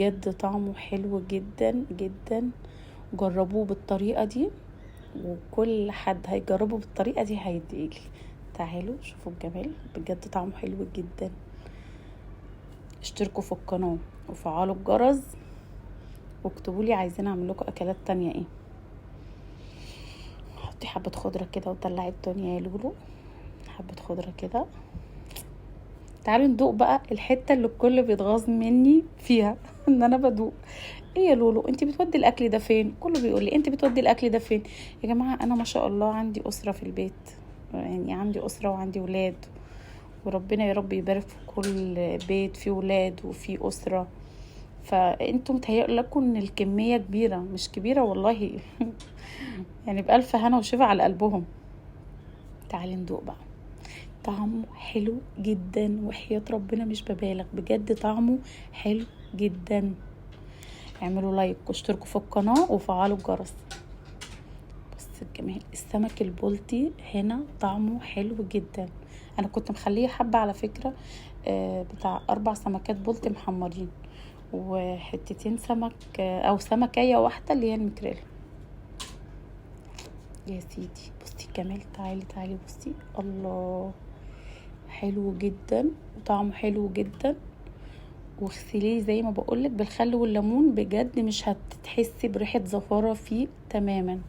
بجد طعمه حلو جدا جدا. جربوه بالطريقة دي، وكل حد هيجربه بالطريقة دي هيديلي. تعالوا شوفوا الجمال، بجد طعمه حلو جدا. اشتركوا في القناة وفعلوا الجرس، واكتبوا لي عايزين اعمل لكم اكلات تانية ايه. حطي حبة خضرة كده وطلعي الدنيا يا لولو، حبة خضرة كده. تعالوا ندوق بقى الحتة اللي الكل بيتغاظ مني فيها ان انا بدوق. ايه يا لولو انت بتودي الاكل ده فين؟ كله بيقول لي انت بتودي الاكل ده فين. يا جماعة انا ما شاء الله عندي اسرة في البيت، يعني عندي اسرة وعندي ولاد، وربنا يا رب يبارك في كل بيت فيه ولاد وفيه اسرة. فانتم متهيأ لكم ان الكمية كبيرة، مش كبيرة والله. يعني بألف هنا وشفا على قلبهم. تعالي ندوق بقى. طعمه حلو جدا وحياة ربنا مش ببالغ، بجد طعمه حلو جدا. اعملوا لايك واشتركوا في القناة وفعلوا الجرس. بس الجمال السمك البلطي هنا طعمه حلو جدا. انا كنت مخليه حبة على فكرة، بتاع 4 سمكات بلطي محمرين، وحتتين سمك او سمكية واحدة اللي هي المكريل. يا سيدي بصي الجمال، تعالي تعالي بصي، الله حلو جدا وطعمه حلو جدا. واغسليه زي ما بقولك بالخل والليمون، بجد مش هتحسي بريحة زفارة فيه تماما.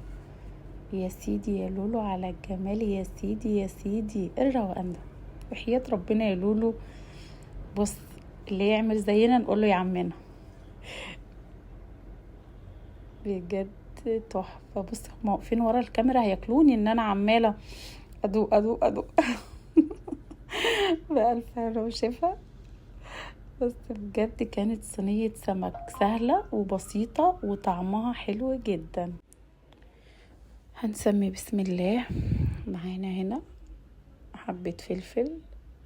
يا سيدي يا لولو على الجمال، يا سيدي يا سيدي الروقان ده، وحياة ربنا يا لولو. بص اللي يعمل زينا نقول له يا عمنا، بجد تحفة. بص هما واقفين ورا الكاميرا هياكلوني ان انا عمالة ادوق ادوق ادوق. بألف هنا وشفا. بس بجد كانت صينية سمك سهلة وبسيطة وطعمها حلو جدا. هنسمي بسم الله. معانا هنا حبة فلفل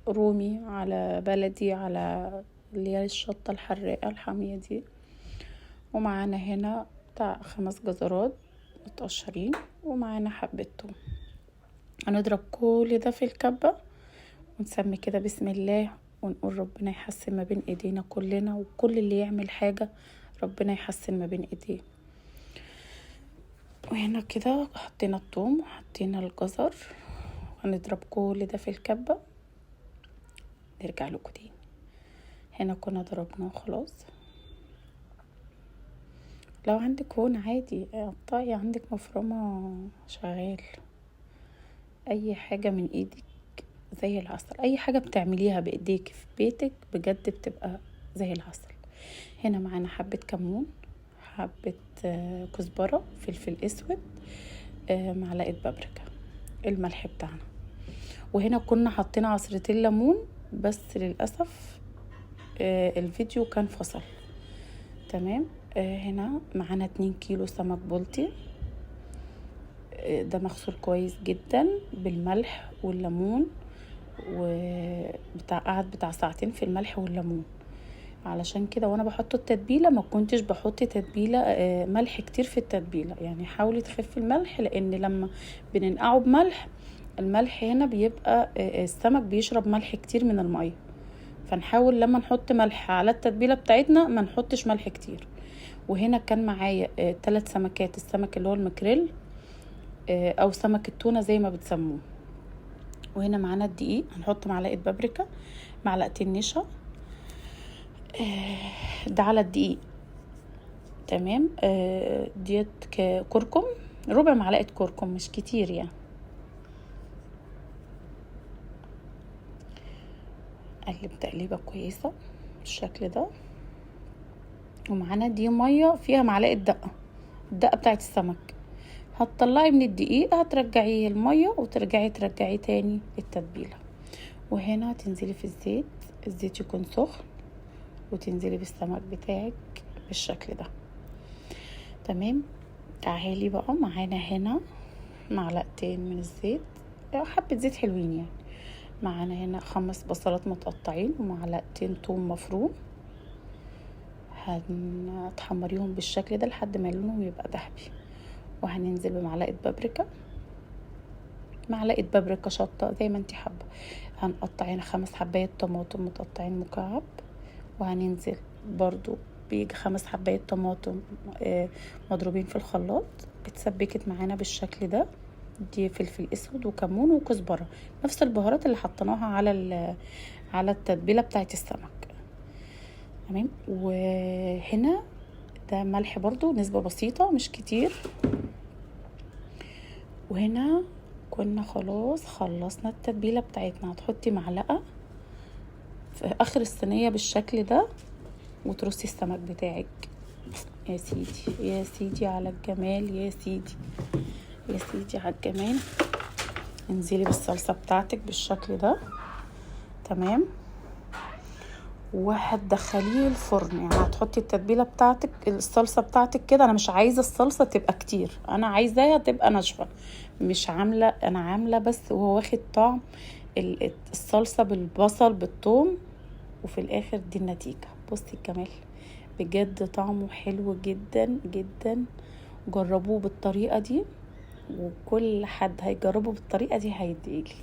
رومي على بلدي، على اللي هي الشطة الحراقة الحامية دي. ومعانا هنا بتاع 5 جزرات متقشرين، ومعانا حبة توم. هنضرب كل ده في الكبة ونسمي كده بسم الله، ونقول ربنا يحسن ما بين ايدينا كلنا، وكل اللي يعمل حاجة ربنا يحسن ما بين ايديه. وهنا كده حطينا الثوم وحطينا الجزر، هنضرب كل ده في الكبة. نرجع لكم تاني. هنا كنا ضربناه خلاص. لو عندك هون عادي قطعي، عندك مفرمة شغال، اي حاجة من ايدك زي العسل. اي حاجة بتعمليها بايديك في بيتك بجد بتبقى زي العسل. هنا معانا حبة كمون، حبة كزبرة، فلفل اسود، معلقة بابريكا، الملح بتاعنا. وهنا كنا حاطين عصرتين ليمون، بس للأسف الفيديو كان فصل. تمام. هنا معانا 2 كيلو سمك بلطي، ده مغسول كويس جدا بالملح والليمون، قعد بتاع ساعتين في الملح والليمون. علشان كده وانا بحط التتبيله ما كنتش بحط تتبيله ملح كتير في التتبيله، يعني حاولي تخفي الملح، لان لما بننقعه بملح الملح هنا بيبقى السمك بيشرب ملح كتير من الميه. فنحاول لما نحط ملح على التتبيله بتاعتنا ما نحطش ملح كتير. وهنا كان معايا 3 سمكات، السمك اللي هو المكريل او سمك التونه زي ما بتسموه. وهنا معانا الدقيق، هنحط معلقه بابريكا، معلقتين نشا، ده على الدقيق. تمام. ديت كركم، ربع معلقه كركم مش كتير يعني. اقلب تقليبه كويسه بالشكل ده. ومعانا دي ميه فيها معلقه دقه، الدقه بتاعت السمك. هتطلعي من الدقيق هترجعيه الميه وترجعي ترجعيه تاني التتبيله. وهنا تنزلي في الزيت، الزيت يكون سخن، وتنزلي بالسمك بتاعك بالشكل ده. تمام. تعالي بقى معانا هنا معلقتين من الزيت، حبة زيت حلوين يعني. معانا هنا 5 بصلات متقطعين ومعلقتين توم مفروم، هنحمريهم بالشكل ده لحد ما لونهم يبقى ذهبي. وهننزل بمعلقة بابريكا، معلقة بابريكا شطة زي ما انتي حابة. هنقطع هنا 5 حبايات طماطم متقطعين مكعب، وهننزل برضو بيجي 5 حبايات طماطم مضروبين في الخلاط، اتسبكت معانا بالشكل ده. دي فلفل اسود وكمون وكزبره، نفس البهارات اللي حطيناها على التتبيله بتاعه السمك. تمام. وهنا ده ملح برضو نسبه بسيطه مش كتير. وهنا كنا خلاص خلصنا التتبيله بتاعتنا. هتحطي معلقه في اخر الصينيه بالشكل ده وترصي السمك بتاعك. يا سيدي يا سيدي على الجمال، يا سيدي يا سيدي على الجمال. انزلي بالصلصه بتاعتك بالشكل ده. تمام. وهتدخليه الفرن، يعني هتحطي التتبيله بتاعتك الصلصه بتاعتك كده. انا مش عايزه الصلصه تبقى كتير، انا عايزاها تبقى ناشفه، مش عامله، انا عامله بس وهو واخد طعم الصلصه بالبصل بالثوم. وفي الاخر دي النتيجه. بصي الجمال بجد، طعمه حلو جدا جدا. جربوه بالطريقه دي، وكل حد هيجربه بالطريقه دي هيديلي.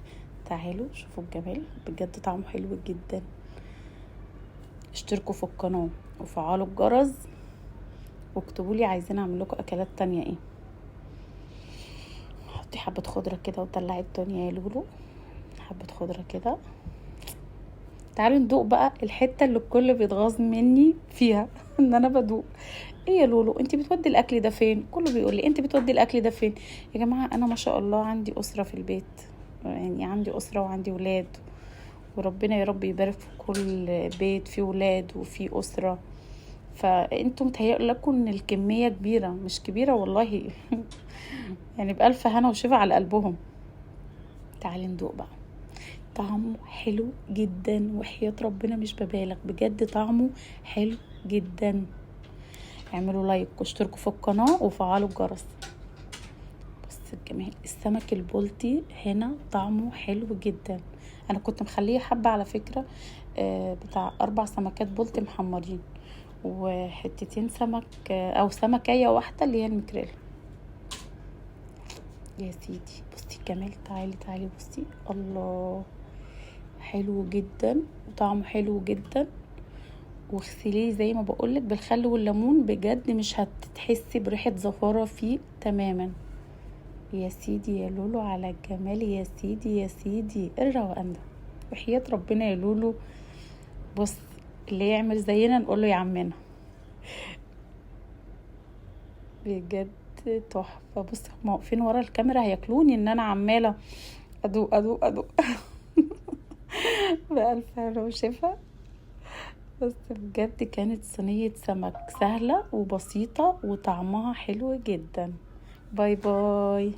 تعالوا شوفوا الجمال بجد، طعمه حلو جدا. اشتركوا في القناه وفعلوا الجرس، واكتبوا لي عايزين اعمل لكم اكلات تانية ايه. حطي حبه خضره كده ودلعي الدنيا يا لولو. حبه خضره كده. تعالوا ندوق بقى الحته اللي الكل بيتغاظ مني فيها ان انا بدوق. ايه يا لولو انت بتودي الاكل ده فين؟ كله بيقول لي انت بتودي الاكل ده فين. يا جماعه انا ما شاء الله عندي اسره في البيت، يعني عندي اسره وعندي ولاد، وربنا يا رب يبارك في كل بيت فيه ولاد وفيه اسره. فانتم متهيأ لكم ان الكميه كبيره، مش كبيره والله يعني بألف هنا وشفا على قلبهم. تعالي ندوق بقى. طعمه حلو جدا وحياة ربنا مش ببالغ، بجد طعمه حلو جدا. اعملوا لايك واشتركوا في القناة وفعلوا الجرس. بص الجمال، السمك البلطي هنا طعمه حلو جدا. انا كنت مخليه حبة على فكرة، بتاع 4 سمكات بلطي محمرين، وحتتين سمك او سمكية واحدة اللي هي المكريل. يا سيدي بصي الجمال، تعالي تعالي بصي، الله حلو جدا وطعمه حلو جدا. واغسليه زي ما بقولك بالخل والليمون، بجد مش هتحسي بريحة زفارة فيه تماما. يا سيدي يا لولو على الجمال، يا سيدي يا سيدي الروقان ده وحياة ربنا يا لولو. بص اللي يعمل زينا نقول له يا عمنا بجد تحفة. بص هما واقفين ورا الكاميرا هياكلوني ان انا عمالة ادوق ادوق ادوق بألف هنا وشفا. بس بجد كانت صينية سمك سهلة وبسيطة وطعمها حلو جدا. باي باي.